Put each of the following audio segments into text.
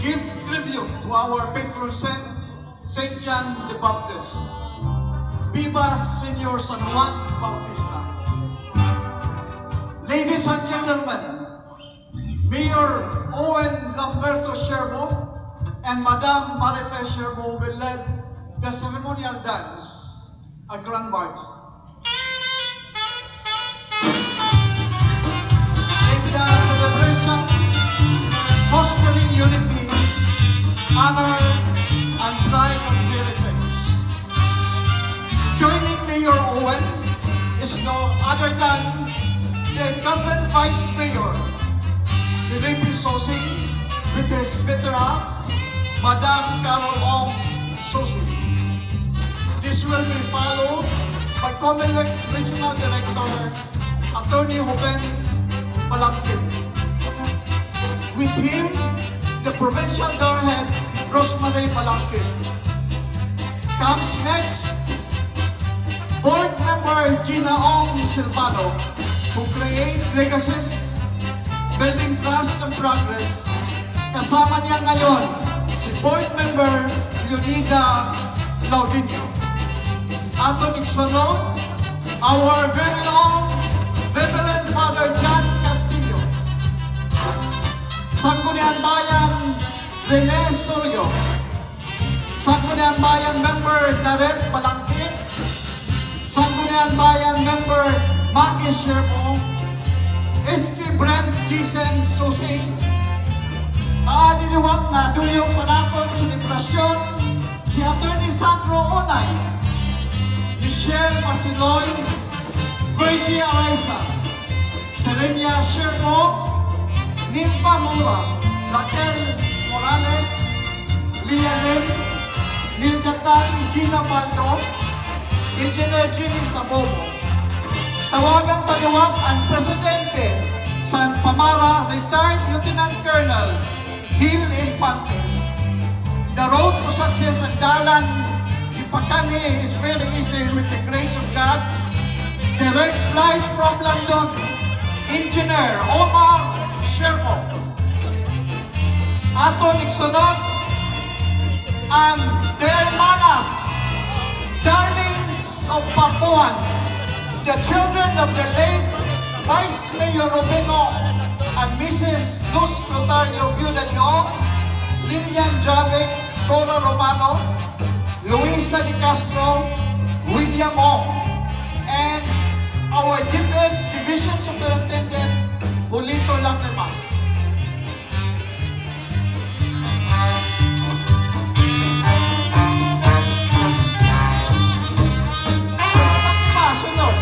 give tribute to our patron saint, Saint John the Baptist. Viva Señor San Juan Bautista. Ladies and gentlemen, Mayor Owen Lamberto Sherbo and Madame Marife Sherbo will lead the ceremonial dance, a grand march. In the celebration, fostering unity, honor, and pride of heritage. Joining Mayor Owen is no other than the incumbent Vice Mayor, Felipe Sosing, with his better half, Madame Carol Ong Sosing. This will be followed by Comelec Regional Director, Attorney Ruben Balangkit. With him, the Provincial Darhead, Rosemary Balangkit. Comes next, Board Member Gina Ong Silvano, who create legacies, building trust and progress. Kasama niya ngayon si Board Member Leonida Laudinio. Ato nigsunod, our very own Reverend Father John Castillo. Sangguniang Bayan Rene Sorio. Sangguniang Bayan Member Naret Balangkit. Sangguniang Bayan Member Maki Sherbo. Eski Brent Gisen Susing. Niliwag na duyok sa nakon selebrasyon si Atty. Sandro Onay, Michelle Masiloy, Virgie Araiza, Selenia Sherbo, Nympha Mura, Raquel Morales, Lianem, Nilgatan Gina Baldo, Engineer Jimmy Sabobo. Tawagang taliwag ang Presidente San Pamara, Retired Lieutenant Colonel Hill Infante. The road to success and dalan ipakani is very easy with the grace of God. Direct flight from London, Engineer Omar Sherbo. Ato nigsunod and their manas, darlings of Pambujan, the children of the late Vice Mayor Robino and Mrs. Luz Clotario Viuda de Ong, Lilian Drave, Cora Romano, Luisa de Castro, William Ong, and our Division Superintendent, Julito Lacrimas. Sunod.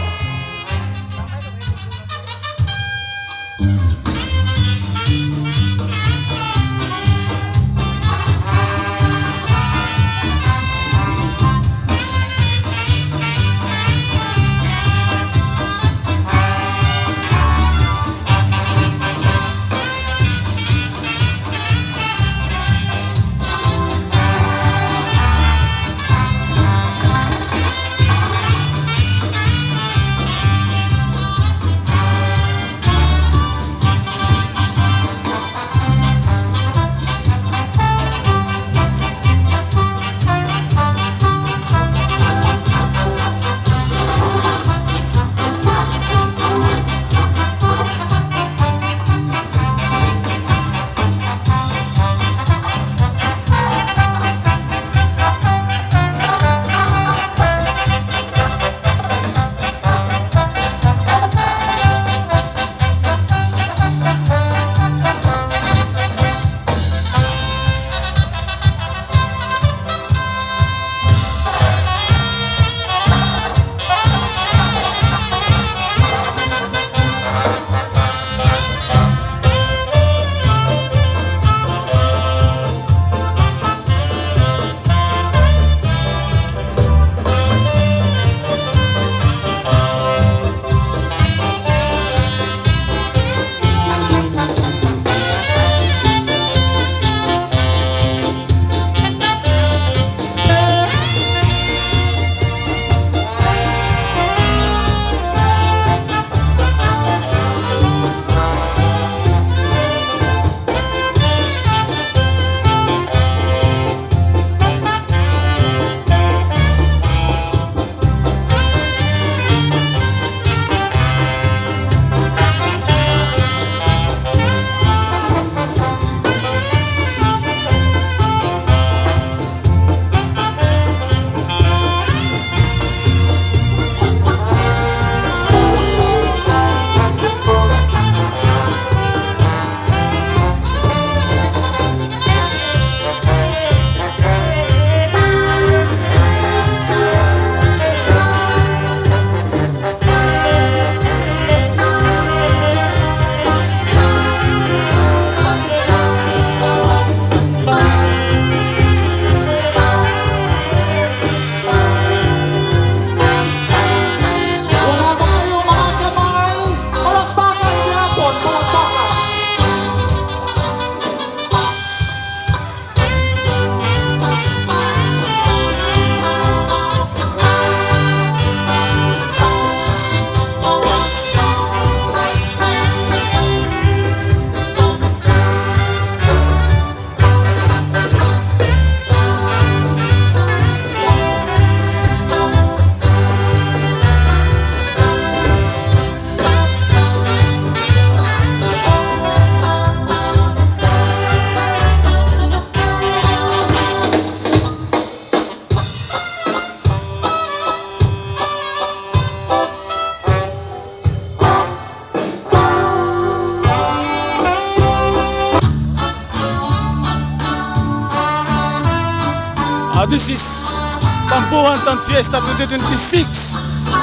This is Pambujan Fiesta 2026.